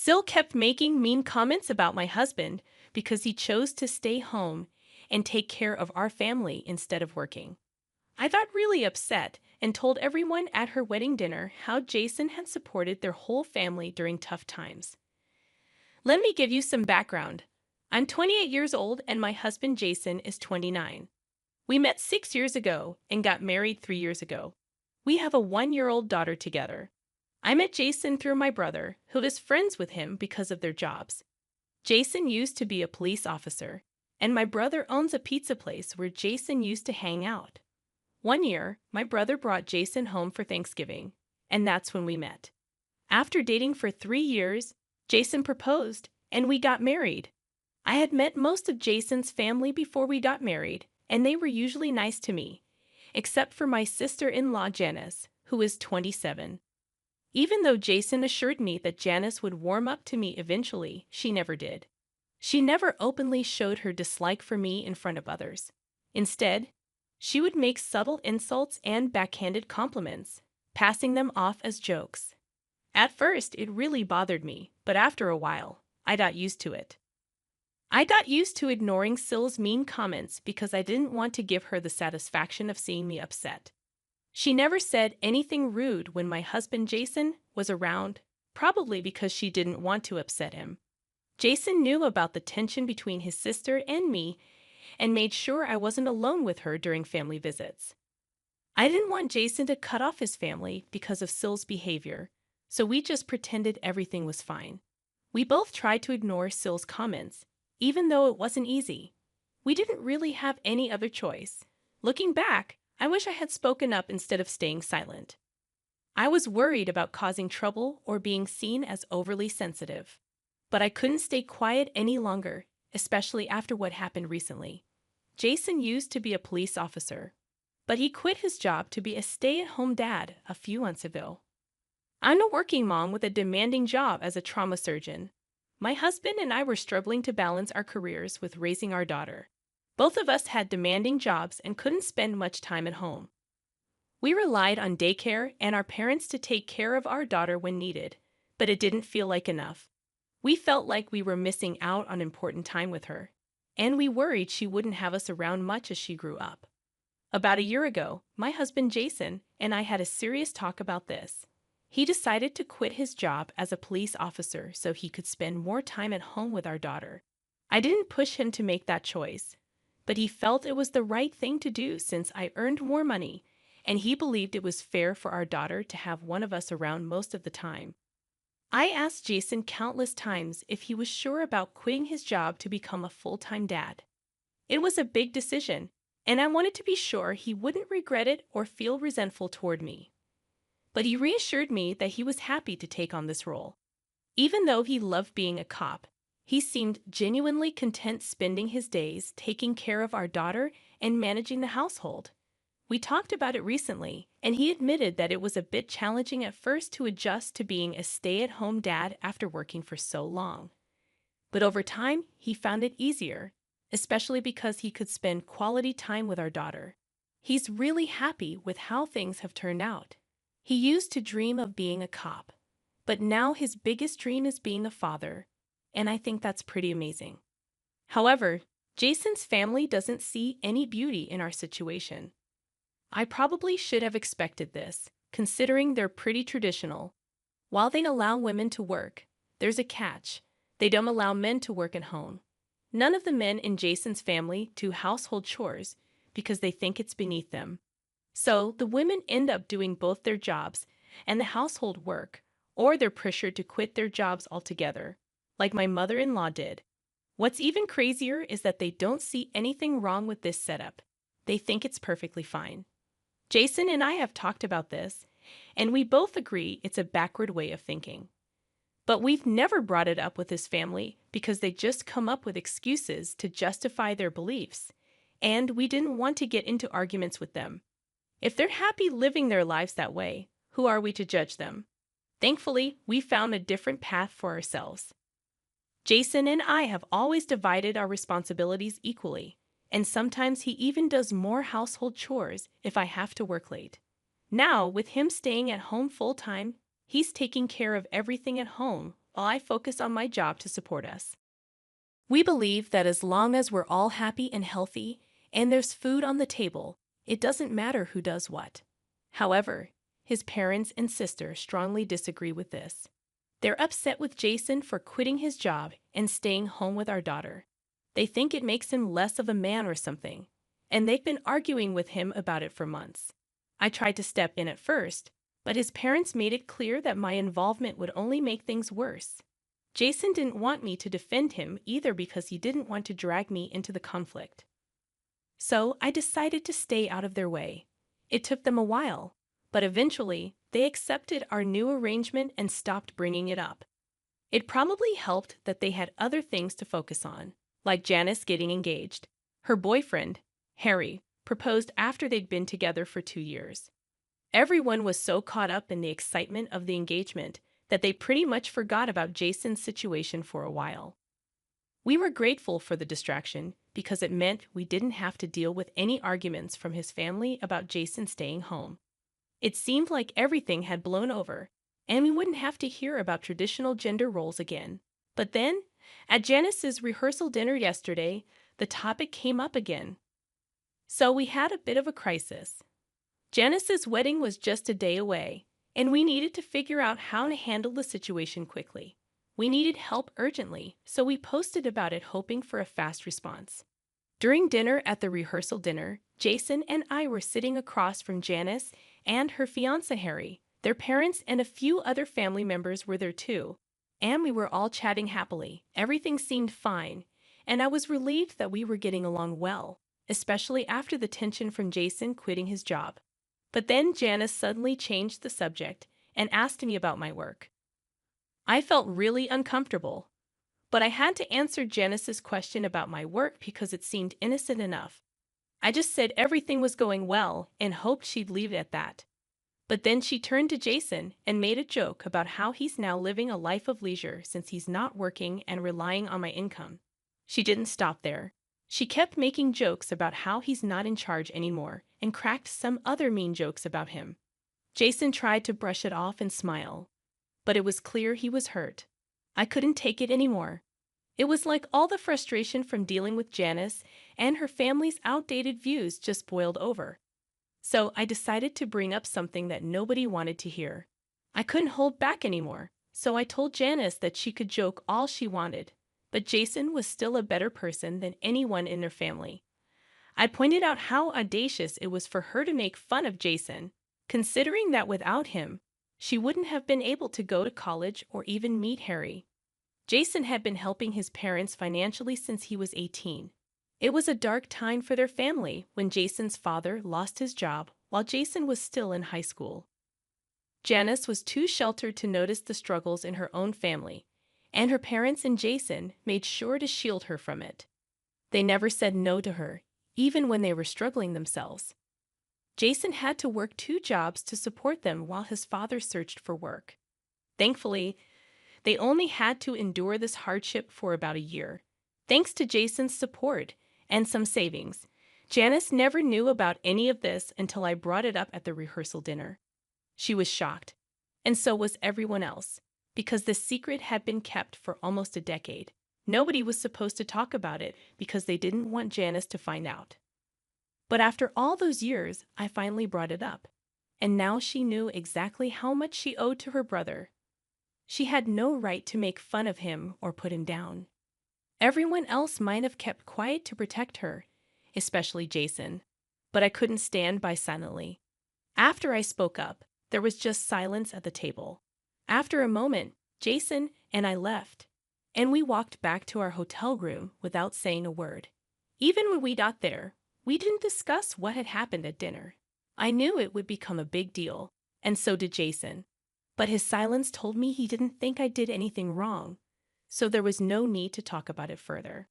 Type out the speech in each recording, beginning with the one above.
Syl kept making mean comments about my husband because he chose to stay home and take care of our family instead of working. I got really upset and told everyone at her wedding dinner how Jason had supported their whole family during tough times. Let me give you some background. I'm 28 years old and my husband Jason is 29. We met 6 years ago and got married 3 years ago. We have a 1-year-old daughter together. I met Jason through my brother, who is friends with him because of their jobs. Jason used to be a police officer, and my brother owns a pizza place where Jason used to hang out. One year, my brother brought Jason home for Thanksgiving, and that's when we met. After dating for 3 years, Jason proposed, and we got married. I had met most of Jason's family before we got married, and they were usually nice to me, except for my sister-in-law Janice, who is 27. Even though Jason assured me that Janice would warm up to me eventually, she never did. She never openly showed her dislike for me in front of others. Instead, she would make subtle insults and backhanded compliments, passing them off as jokes. At first, it really bothered me, but after a while, I got used to it. I got used to ignoring Syl's mean comments because I didn't want to give her the satisfaction of seeing me upset. She never said anything rude when my husband Jason was around, probably because she didn't want to upset him. Jason knew about the tension between his sister and me and made sure I wasn't alone with her during family visits. I didn't want Jason to cut off his family because of Syl's behavior, so we just pretended everything was fine. We both tried to ignore Syl's comments, even though it wasn't easy. We didn't really have any other choice. Looking back, I wish I had spoken up instead of staying silent. I was worried about causing trouble or being seen as overly sensitive. But I couldn't stay quiet any longer, especially after what happened recently. Jason used to be a police officer, but he quit his job to be a stay-at-home dad a few months ago. I'm a working mom with a demanding job as a trauma surgeon. My husband and I were struggling to balance our careers with raising our daughter. Both of us had demanding jobs and couldn't spend much time at home. We relied on daycare and our parents to take care of our daughter when needed, but it didn't feel like enough. We felt like we were missing out on important time with her, and we worried she wouldn't have us around much as she grew up. About a year ago, my husband Jason and I had a serious talk about this. He decided to quit his job as a police officer so he could spend more time at home with our daughter. I didn't push him to make that choice, but he felt it was the right thing to do since I earned more money, and he believed it was fair for our daughter to have one of us around most of the time. I asked Jason countless times if he was sure about quitting his job to become a full-time dad. It was a big decision, and I wanted to be sure he wouldn't regret it or feel resentful toward me. But he reassured me that he was happy to take on this role. Even though he loved being a cop, he seemed genuinely content spending his days taking care of our daughter and managing the household. We talked about it recently, and he admitted that it was a bit challenging at first to adjust to being a stay-at-home dad after working for so long. But over time, he found it easier, especially because he could spend quality time with our daughter. He's really happy with how things have turned out. He used to dream of being a cop, but now his biggest dream is being a father, and I think that's pretty amazing. However, Jason's family doesn't see any beauty in our situation. I probably should have expected this, considering they're pretty traditional. While they allow women to work, there's a catch. They don't allow men to work at home. None of the men in Jason's family do household chores because they think it's beneath them. So the women end up doing both their jobs and the household work, or they're pressured to quit their jobs altogether, like my mother-in-law did. What's even crazier is that they don't see anything wrong with this setup. They think it's perfectly fine. Jason and I have talked about this, and we both agree it's a backward way of thinking. But we've never brought it up with his family because they just come up with excuses to justify their beliefs, and we didn't want to get into arguments with them. If they're happy living their lives that way, who are we to judge them? Thankfully, we found a different path for ourselves. Jason and I have always divided our responsibilities equally, and sometimes he even does more household chores if I have to work late. Now, with him staying at home full-time, he's taking care of everything at home while I focus on my job to support us. We believe that as long as we're all happy and healthy and there's food on the table, it doesn't matter who does what. However, his parents and sister strongly disagree with this. They're upset with Jason for quitting his job and staying home with our daughter. They think it makes him less of a man or something, and they've been arguing with him about it for months. I tried to step in at first, but his parents made it clear that my involvement would only make things worse. Jason didn't want me to defend him either because he didn't want to drag me into the conflict. So I decided to stay out of their way. It took them a while, but eventually they accepted our new arrangement and stopped bringing it up. It probably helped that they had other things to focus on, like Janice getting engaged. Her boyfriend, Harry, proposed after they'd been together for 2 years. Everyone was so caught up in the excitement of the engagement that they pretty much forgot about Jason's situation for a while. We were grateful for the distraction because it meant we didn't have to deal with any arguments from his family about Jason staying home. It seemed like everything had blown over, and we wouldn't have to hear about traditional gender roles again. But then, at Janice's rehearsal dinner yesterday, the topic came up again. So we had a bit of a crisis. Janice's wedding was just a day away, and we needed to figure out how to handle the situation quickly. We needed help urgently, so we posted about it hoping for a fast response. During dinner at the rehearsal dinner, Jason and I were sitting across from Janice and her fiancé Harry. Their parents and a few other family members were there too, and we were all chatting happily. Everything seemed fine, and I was relieved that we were getting along well, especially after the tension from Jason quitting his job. But then Janice suddenly changed the subject and asked me about my work. I felt really uncomfortable, but I had to answer Janice's question about my work because it seemed innocent enough. I just said everything was going well and hoped she'd leave it at that. But then she turned to Jason and made a joke about how he's now living a life of leisure since he's not working and relying on my income. She didn't stop there. She kept making jokes about how he's not in charge anymore and cracked some other mean jokes about him. Jason tried to brush it off and smile, but it was clear he was hurt. I couldn't take it anymore. It was like all the frustration from dealing with Janice and her family's outdated views just boiled over. So I decided to bring up something that nobody wanted to hear. I couldn't hold back anymore, so I told Janice that she could joke all she wanted, but Jason was still a better person than anyone in their family. I pointed out how audacious it was for her to make fun of Jason, considering that without him, she wouldn't have been able to go to college or even meet Harry. Jason had been helping his parents financially since he was 18. It was a dark time for their family when Jason's father lost his job while Jason was still in high school. Janice was too sheltered to notice the struggles in her own family, and her parents and Jason made sure to shield her from it. They never said no to her, even when they were struggling themselves. Jason had to work 2 jobs to support them while his father searched for work. Thankfully, they only had to endure this hardship for about a year. Thanks to Jason's support and some savings, Janice never knew about any of this until I brought it up at the rehearsal dinner. She was shocked, and so was everyone else, because the secret had been kept for almost a decade. Nobody was supposed to talk about it because they didn't want Janice to find out. But after all those years, I finally brought it up, and now she knew exactly how much she owed to her brother. She had no right to make fun of him or put him down. Everyone else might have kept quiet to protect her, especially Jason, but I couldn't stand by silently. After I spoke up, there was just silence at the table. After a moment, Jason and I left, and we walked back to our hotel room without saying a word. Even when we got there, we didn't discuss what had happened at dinner. I knew it would become a big deal, and so did Jason. But his silence told me he didn't think I did anything wrong, so there was no need to talk about it further.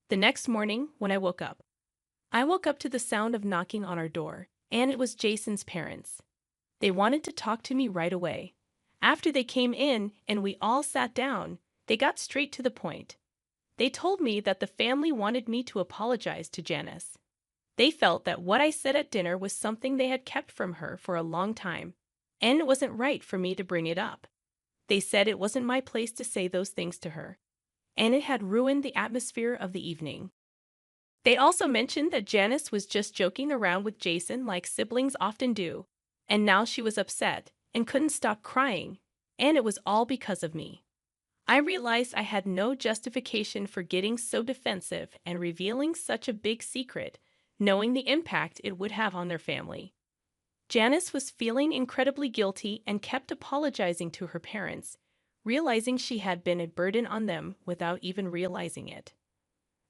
The next morning, when I woke up to the sound of knocking on our door, and it was Jason's parents. They wanted to talk to me right away. After they came in and we all sat down, they got straight to the point. They told me that the family wanted me to apologize to Janice. They felt that what I said at dinner was something they had kept from her for a long time, and it wasn't right for me to bring it up. They said it wasn't my place to say those things to her, and it had ruined the atmosphere of the evening. They also mentioned that Janice was just joking around with Jason like siblings often do, and now she was upset and couldn't stop crying, and it was all because of me. I realized I had no justification for getting so defensive and revealing such a big secret, knowing the impact it would have on their family. Janice was feeling incredibly guilty and kept apologizing to her parents, realizing she had been a burden on them without even realizing it.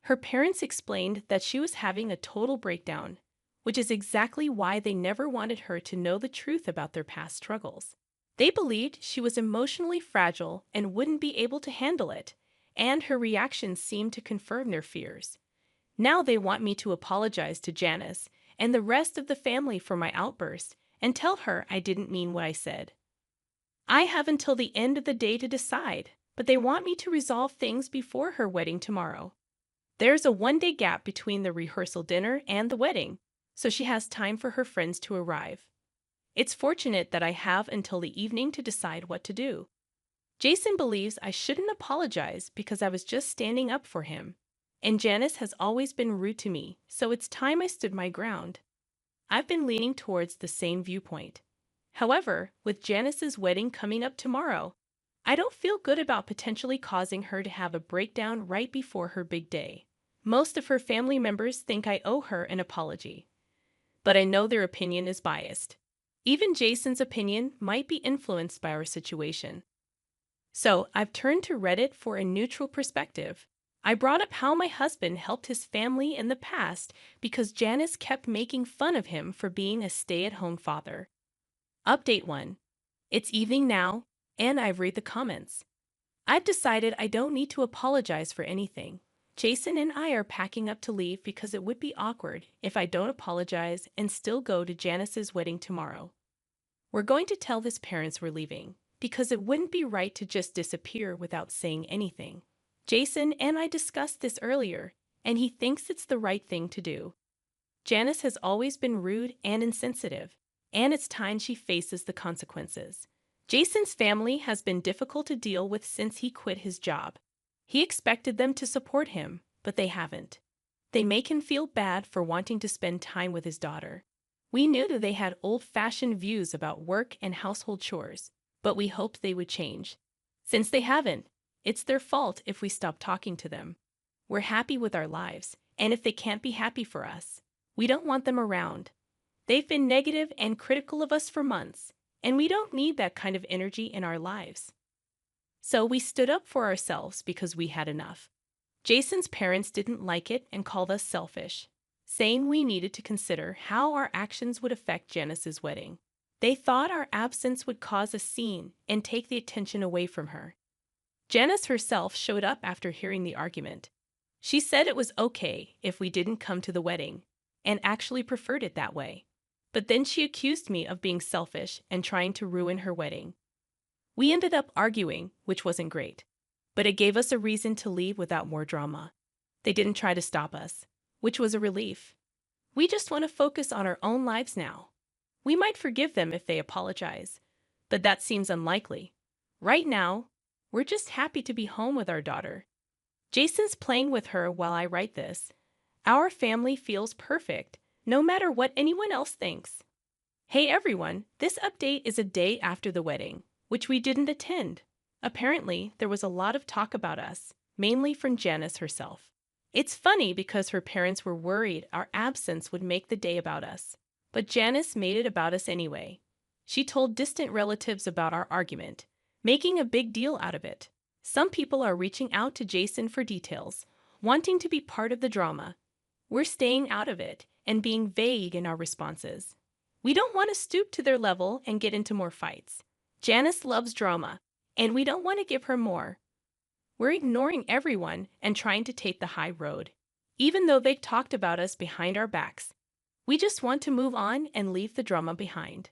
Her parents explained that she was having a total breakdown, which is exactly why they never wanted her to know the truth about their past struggles. They believed she was emotionally fragile and wouldn't be able to handle it, and her reactions seemed to confirm their fears. Now they want me to apologize to Janice and the rest of the family for my outburst and tell her I didn't mean what I said. I have until the end of the day to decide, but they want me to resolve things before her wedding tomorrow. There's a 1 day gap between the rehearsal dinner and the wedding, so she has time for her friends to arrive. It's fortunate that I have until the evening to decide what to do. Jason believes I shouldn't apologize because I was just standing up for him. And Janice has always been rude to me, so it's time I stood my ground. I've been leaning towards the same viewpoint. However, with Janice's wedding coming up tomorrow, I don't feel good about potentially causing her to have a breakdown right before her big day. Most of her family members think I owe her an apology, but I know their opinion is biased. Even Jason's opinion might be influenced by our situation. So I've turned to Reddit for a neutral perspective. I brought up how my husband helped his family in the past because Janice kept making fun of him for being a stay-at-home father. Update 1. It's evening now, and I've read the comments. I've decided I don't need to apologize for anything. Jason and I are packing up to leave because it would be awkward if I don't apologize and still go to Janice's wedding tomorrow. We're going to tell his parents we're leaving, because it wouldn't be right to just disappear without saying anything. Jason and I discussed this earlier, and he thinks it's the right thing to do. Janice has always been rude and insensitive, and it's time she faces the consequences. Jason's family has been difficult to deal with since he quit his job. He expected them to support him, but they haven't. They make him feel bad for wanting to spend time with his daughter. We knew that they had old-fashioned views about work and household chores, but we hoped they would change. Since they haven't, it's their fault if we stop talking to them. We're happy with our lives, and if they can't be happy for us, we don't want them around. They've been negative and critical of us for months, and we don't need that kind of energy in our lives. So we stood up for ourselves because we had enough. Jason's parents didn't like it and called us selfish, saying we needed to consider how our actions would affect Janice's wedding. They thought our absence would cause a scene and take the attention away from her. Janice herself showed up after hearing the argument. She said it was okay if we didn't come to the wedding, and actually preferred it that way. But then she accused me of being selfish and trying to ruin her wedding. We ended up arguing, which wasn't great, but it gave us a reason to leave without more drama. They didn't try to stop us, which was a relief. We just want to focus on our own lives now. We might forgive them if they apologize, but that seems unlikely. Right now, we're just happy to be home with our daughter. Jason's playing with her while I write this. Our family feels perfect, no matter what anyone else thinks. Hey everyone, this update is a day after the wedding, which we didn't attend. Apparently, there was a lot of talk about us, mainly from Janice herself. It's funny because her parents were worried our absence would make the day about us. But Janice made it about us anyway. She told distant relatives about our argument, making a big deal out of it. Some people are reaching out to Jason for details, wanting to be part of the drama. We're staying out of it and being vague in our responses. We don't want to stoop to their level and get into more fights. Janice loves drama, and we don't want to give her more. We're ignoring everyone and trying to take the high road, even though they talked about us behind our backs. We just want to move on and leave the drama behind.